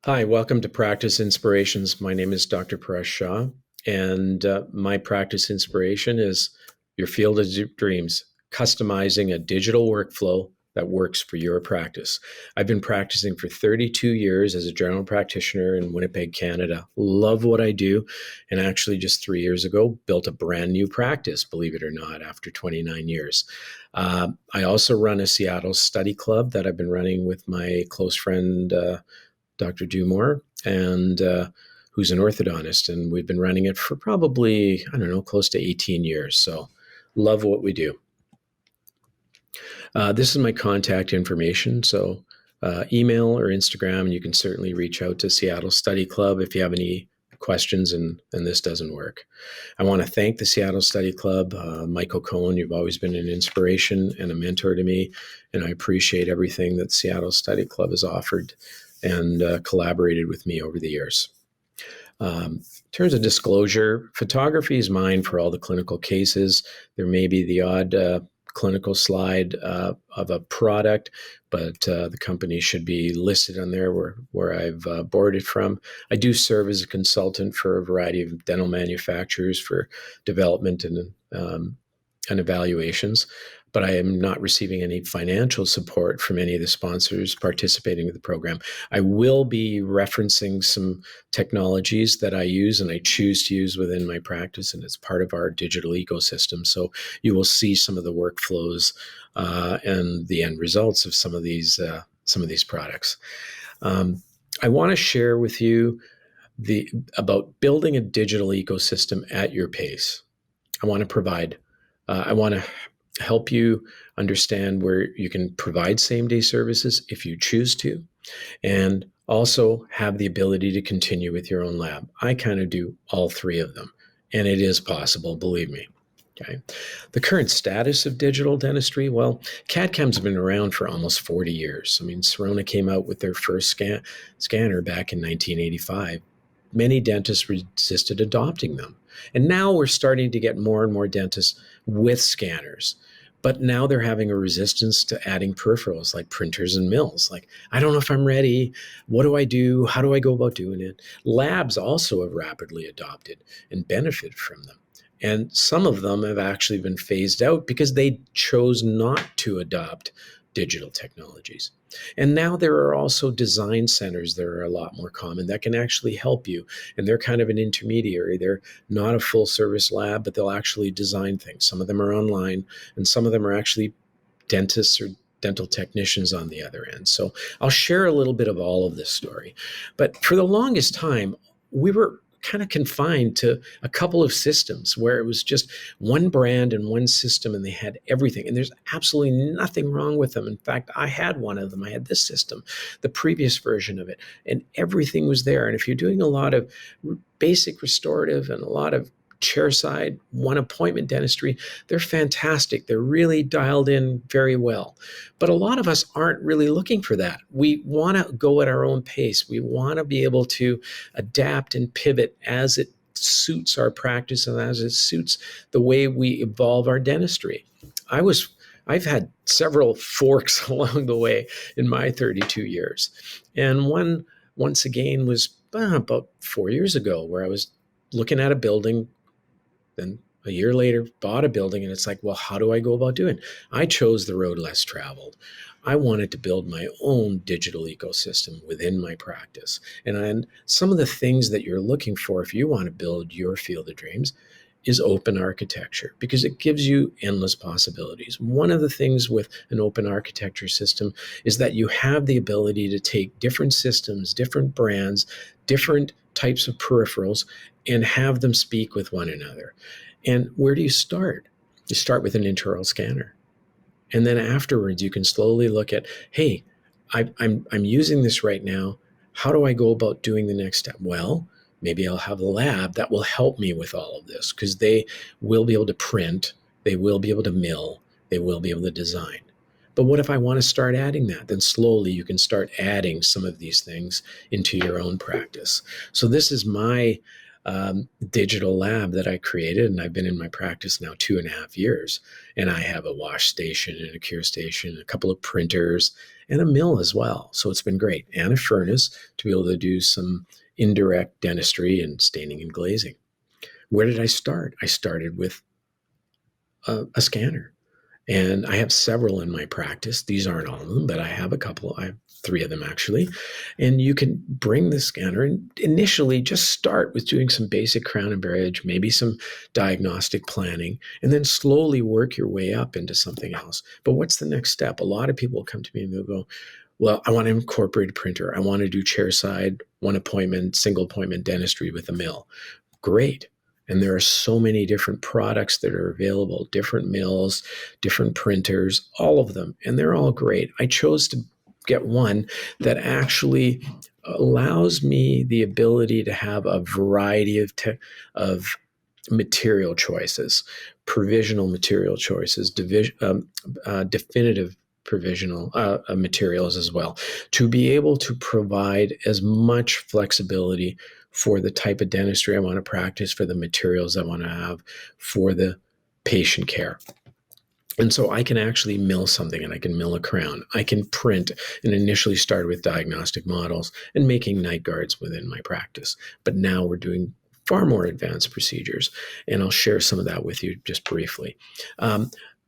Hi, welcome to Practice Inspirations. My name is Dr. Paresh Shah, and my practice inspiration is your field of dreams, customizing a digital workflow that works for your practice. I've been practicing for 32 years as a general practitioner in Winnipeg, Canada. Love what I do, and actually just 3 years ago, built a brand new practice, believe it or not, after 29 years. I also run a Seattle study club that I've been running with my close friend, Dr. Dumore, and who's an orthodontist. And we've been running it for probably, I don't know, close to 18 years. So love what we do. This is my contact information. So email or Instagram, and you can certainly reach out to Seattle Study Club if you have any questions and this doesn't work. I want to thank the Seattle Study Club. Michael Cohen, you've always been an inspiration and a mentor to me, and I appreciate everything that Seattle Study Club has offered and collaborated with me over the years. In terms of disclosure, photography is mine for all the clinical cases. There may be the odd clinical slide of a product, but the company should be listed on there where I've borrowed it from. I do serve as a consultant for a variety of dental manufacturers for development and evaluations, but I am not receiving any financial support from any of the sponsors participating in the program. I will be referencing some technologies that I use and I choose to use within my practice, and it's part of our digital ecosystem. So you will see some of the workflows and the end results of some of these products. I want to share with you about building a digital ecosystem at your pace. I want to provide. I want to help you understand where you can provide same day services if you choose to, and also have the ability to continue with your own lab. I kind of do all three of them, and it is possible, believe me. Okay. The current status of digital dentistry, well, CAD/CAM's been around for almost 40 years. I mean, Sirona came out with their first scanner back in 1985. Many dentists resisted adopting them. And now we're starting to get more and more dentists with scanners. But now they're having a resistance to adding peripherals like printers and mills. Like, I don't know if I'm ready. What do I do? How do I go about doing it? Labs also have rapidly adopted and benefited from them. And some of them have actually been phased out because they chose not to adopt digital technologies. And now there are also design centers that are a lot more common that can actually help you. And they're kind of an intermediary. They're not a full service lab, but they'll actually design things. Some of them are online, and some of them are actually dentists or dental technicians on the other end. So I'll share a little bit of all of this story. But for the longest time, we were kind of confined to a couple of systems where it was just one brand and one system and they had everything. And there's absolutely nothing wrong with them. In fact, I had one of them. I had this system, the previous version of it, and everything was there. And if you're doing a lot of basic restorative and a lot of chairside one appointment dentistry, they're fantastic. They're really dialed in very well. But a lot of us aren't really looking for that. We want to go at our own pace. We want to be able to adapt and pivot as it suits our practice and as it suits the way we evolve our dentistry. I've had several forks along the way in my 32 years. And one, once again, was about 4 years ago, where I was looking at a building. Then a year later, bought a building, and it's like, well, how do I go about doing it? I chose the road less traveled. I wanted to build my own digital ecosystem within my practice. And some of the things that you're looking for if you want to build your field of dreams is open architecture, because it gives you endless possibilities. One of the things with an open architecture system is that you have the ability to take different systems, different brands, different types of peripherals, and have them speak with one another. And where do you start? You start with an intraoral scanner. And then afterwards, you can slowly look at, hey, I'm using this right now. How do I go about doing the next step? Well, maybe I'll have a lab that will help me with all of this, because they will be able to print, they will be able to mill, they will be able to design. But what if I want to start adding that? Then slowly you can start adding some of these things into your own practice. So this is my digital lab that I created, and I've been in my practice now 2.5 years. And I have a wash station and a cure station, a couple of printers, and a mill as well. So it's been great, and a furnace to be able to do some indirect dentistry and staining and glazing. Where did I start? I started with a scanner. And I have several in my practice. These aren't all of them, but I have a couple. I have 3 of them actually. And you can bring the scanner and initially just start with doing some basic crown and bridge, maybe some diagnostic planning, and then slowly work your way up into something else. But what's the next step? A lot of people come to me and they'll go, well, I want to incorporate a printer. I want to do chairside, one appointment, single appointment dentistry with a mill. Great. And there are so many different products that are available, different mills, different printers, all of them. And they're all great. I chose to get one that actually allows me the ability to have a variety of material choices, provisional material choices, definitive provisional materials as well, to be able to provide as much flexibility for the type of dentistry I want to practice, for the materials I want to have, for the patient care. And so I can actually mill something, and I can mill a crown. I can print, and initially started with diagnostic models and making night guards within my practice. But now we're doing far more advanced procedures, and I'll share some of that with you just briefly.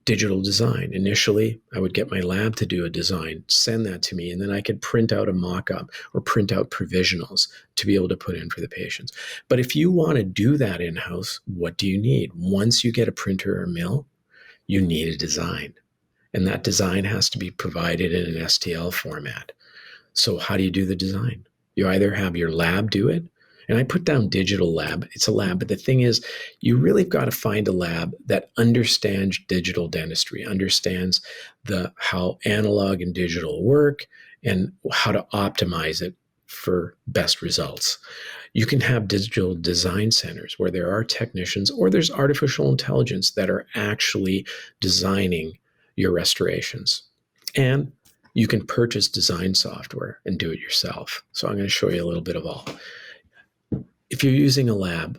Digital design. Initially, I would get my lab to do a design, send that to me, and then I could print out a mock-up or print out provisionals to be able to put in for the patients. But if you want to do that in-house, what do you need? Once you get a printer or mill, you need a design. And that design has to be provided in an STL format. So how do you do the design? You either have your lab do it, and I put down digital lab. It's a lab, but the thing is, you really got to find a lab that understands digital dentistry, understands how analog and digital work, and how to optimize it for best results. You can have digital design centers where there are technicians, or there's artificial intelligence that are actually designing your restorations. And you can purchase design software and do it yourself. So I'm going to show you a little bit of all. If you're using a lab,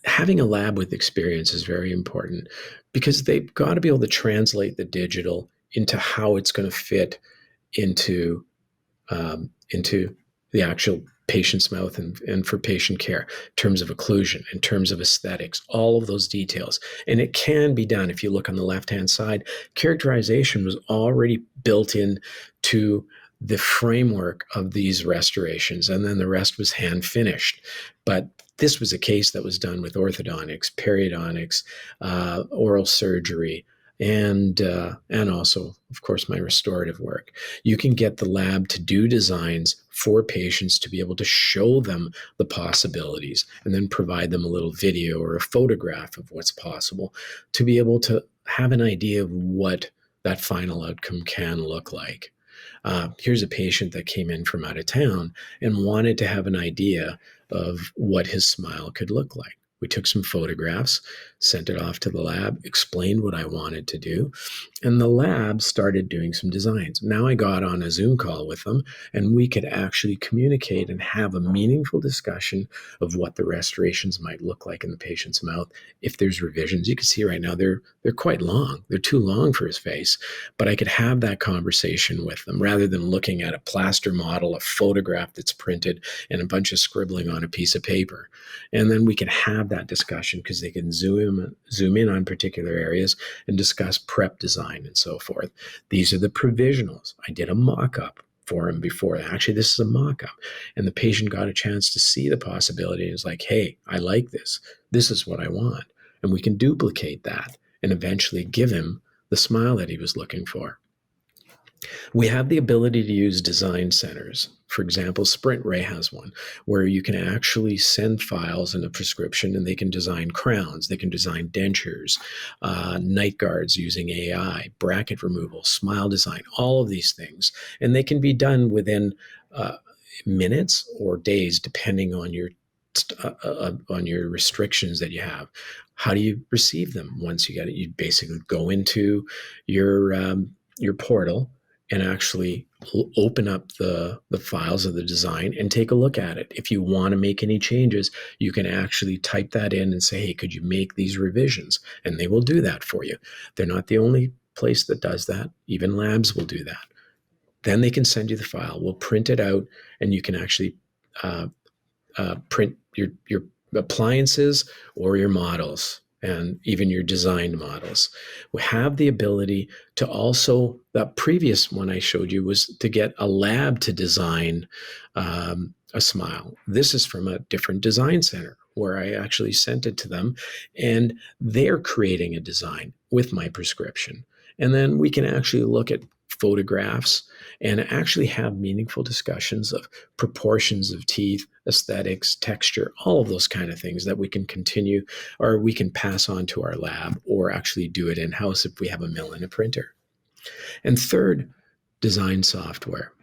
having a lab with experience is very important, because they've got to be able to translate the digital into how it's going to fit into the actual patient's mouth and for patient care, in terms of occlusion, in terms of aesthetics, all of those details. And it can be done. If you look on the left-hand side, characterization was already built in to the framework of these restorations, and then the rest was hand finished. But this was a case that was done with orthodontics, periodontics, oral surgery, and also, of course, my restorative work. You can get the lab to do designs for patients to be able to show them the possibilities, and then provide them a little video or a photograph of what's possible, to be able to have an idea of what that final outcome can look like. Here's a patient that came in from out of town and wanted to have an idea of what his smile could look like. We took some photographs, sent it off to the lab, explained what I wanted to do, and the lab started doing some designs. Now I got on a Zoom call with them, and we could actually communicate and have a meaningful discussion of what the restorations might look like in the patient's mouth. If there's revisions, you can see right now they're quite long. They're too long for his face, but I could have that conversation with them rather than looking at a plaster model, a photograph that's printed, and a bunch of scribbling on a piece of paper. And then we can have that discussion, because they can zoom in on particular areas and discuss prep design and so forth. These are the provisionals. I did a mock-up for him before. Actually, this is a mock-up. And the patient got a chance to see the possibility. And was like, hey, I like this. This is what I want. And we can duplicate that and eventually give him the smile that he was looking for. We have the ability to use design centers. For example, Sprint Ray has one where you can actually send files in a prescription, and they can design crowns, they can design dentures, night guards using AI, bracket removal, smile design, all of these things. And they can be done within minutes or days, depending on your restrictions that you have. How do you receive them once you get it? You basically go into your portal, and actually open up the files of the design and take a look at it. If you want to make any changes, you can actually type that in and say, hey, could you make these revisions? And they will do that for you. They're not the only place that does that. Even labs will do that. Then they can send you the file. We'll print it out, and you can actually uh, print your appliances or your models and even your designed models. We have the ability to also, that previous one I showed you was to get a lab to design a smile. This is from a different design center where I actually sent it to them, and they're creating a design with my prescription. And then we can actually look at photographs and actually have meaningful discussions of proportions of teeth, aesthetics, texture, all of those kind of things that we can continue or we can pass on to our lab or actually do it in-house if we have a mill and a printer. And third, design software.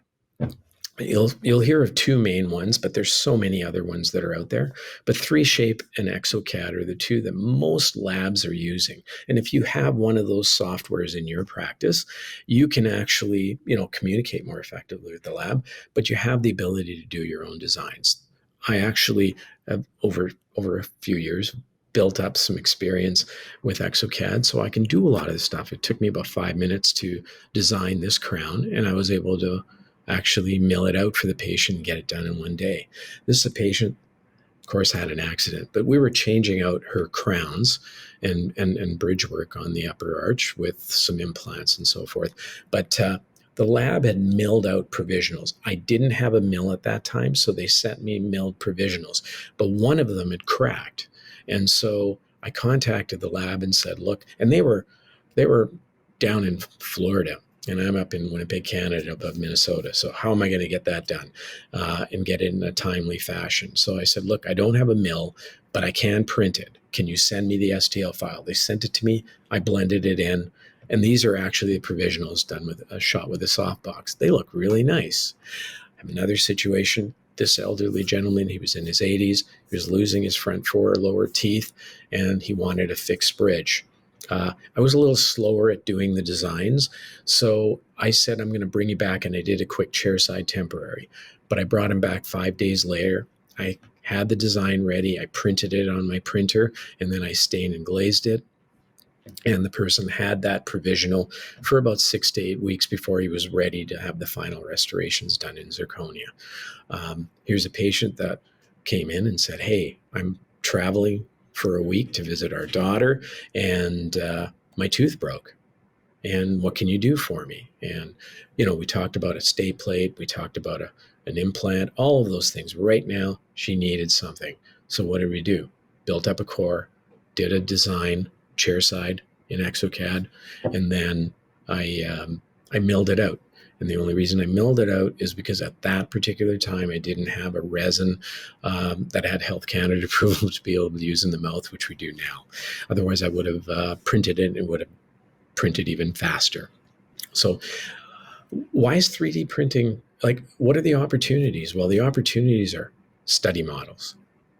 You'll hear of two main ones, but there's so many other ones that are out there. But 3Shape and exocad are the two that most labs are using. And if you have one of those softwares in your practice, you can actually, communicate more effectively with the lab, but you have the ability to do your own designs. I actually have over a few years built up some experience with exocad, so I can do a lot of this stuff. It took me about 5 minutes to design this crown, and I was able to actually mill it out for the patient and get it done in one day. This is a patient, of course, had an accident, but we were changing out her crowns and bridge work on the upper arch with some implants and so forth. But the lab had milled out provisionals. I didn't have a mill at that time, so they sent me milled provisionals, but one of them had cracked. And so I contacted the lab and said, look, and they were down in Florida, and I'm up in Winnipeg, Canada, above Minnesota. So how am I going to get that done and get it in a timely fashion? So I said, look, I don't have a mill, but I can print it. Can you send me the STL file? They sent it to me. I blended it in. And these are actually the provisionals done with a shot with a softbox. They look really nice. I have another situation. This elderly gentleman, he was in his 80s. He was losing his front 4 lower teeth, and he wanted a fixed bridge. I was a little slower at doing the designs, so I said, I'm going to bring you back, and I did a quick chairside temporary. But I brought him back 5 days later. I had the design ready. I printed it on my printer, and then I stained and glazed it. And the person had that provisional for about 6 to 8 weeks before he was ready to have the final restorations done in zirconia. Here's a patient that came in and said, hey, I'm traveling for a week to visit our daughter, and my tooth broke. And what can you do for me? And, we talked about a stay plate. We talked about an implant, all of those things. Right now, she needed something. So what did we do? Built up a core, did a design, chairside in exocad, and then I milled it out. And the only reason I milled it out is because at that particular time, I didn't have a resin that had Health Canada approval to be able to use in the mouth, which we do now. Otherwise, I would have printed it and would have printed even faster. So why is 3D printing, what are the opportunities? Well, the opportunities are study models,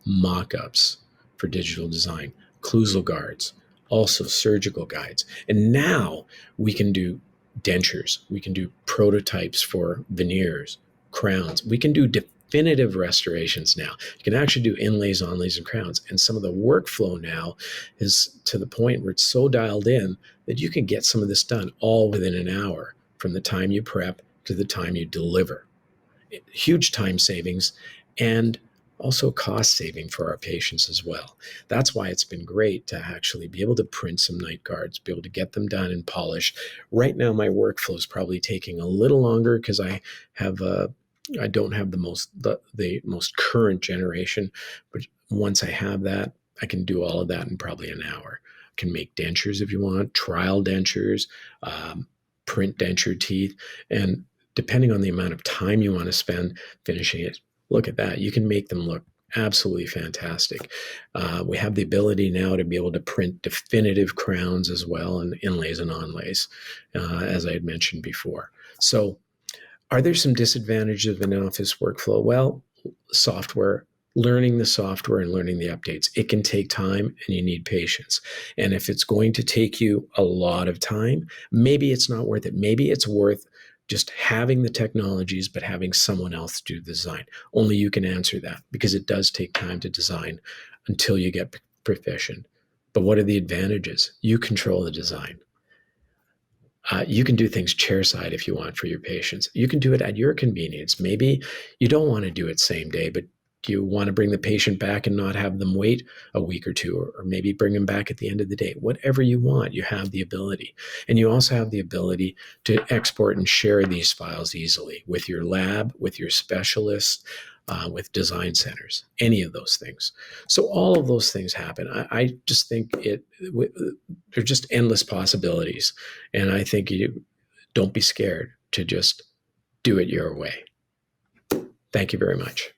mock-ups for digital design, occlusal guards, also surgical guides. And now we can do dentures. We can do prototypes for veneers, crowns. We can do definitive restorations now. You can actually do inlays, onlays, and crowns. And some of the workflow now is to the point where it's so dialed in that you can get some of this done all within an hour from the time you prep to the time you deliver. Huge time savings and also cost saving for our patients as well. That's why it's been great to actually be able to print some night guards, be able to get them done and polish. Right now, my workflow is probably taking a little longer because I don't have the most current generation, but once I have that, I can do all of that in probably an hour. I can make dentures if you want, trial dentures, print denture teeth, and depending on the amount of time you want to spend finishing it, look at that. You can make them look absolutely fantastic. We have the ability now to be able to print definitive crowns as well, and inlays and onlays, as I had mentioned before. So are there some disadvantages of an office workflow? Well, software, learning the software and learning the updates. It can take time and you need patience. And if it's going to take you a lot of time, maybe it's not worth it. Maybe it's worth just having the technologies, but having someone else do the design? Only you can answer that, because it does take time to design until you get proficient. But what are the advantages? You control the design. You can do things chairside if you want for your patients. You can do it at your convenience. Maybe you don't want to do it same day, but you want to bring the patient back and not have them wait a week or two, or maybe bring them back at the end of the day. Whatever you want, you have the ability. And you also have the ability to export and share these files easily with your lab, with your specialists, with design centers, any of those things. So all of those things happen. I just think there's just endless possibilities. And I think you don't be scared to just do it your way. Thank you very much.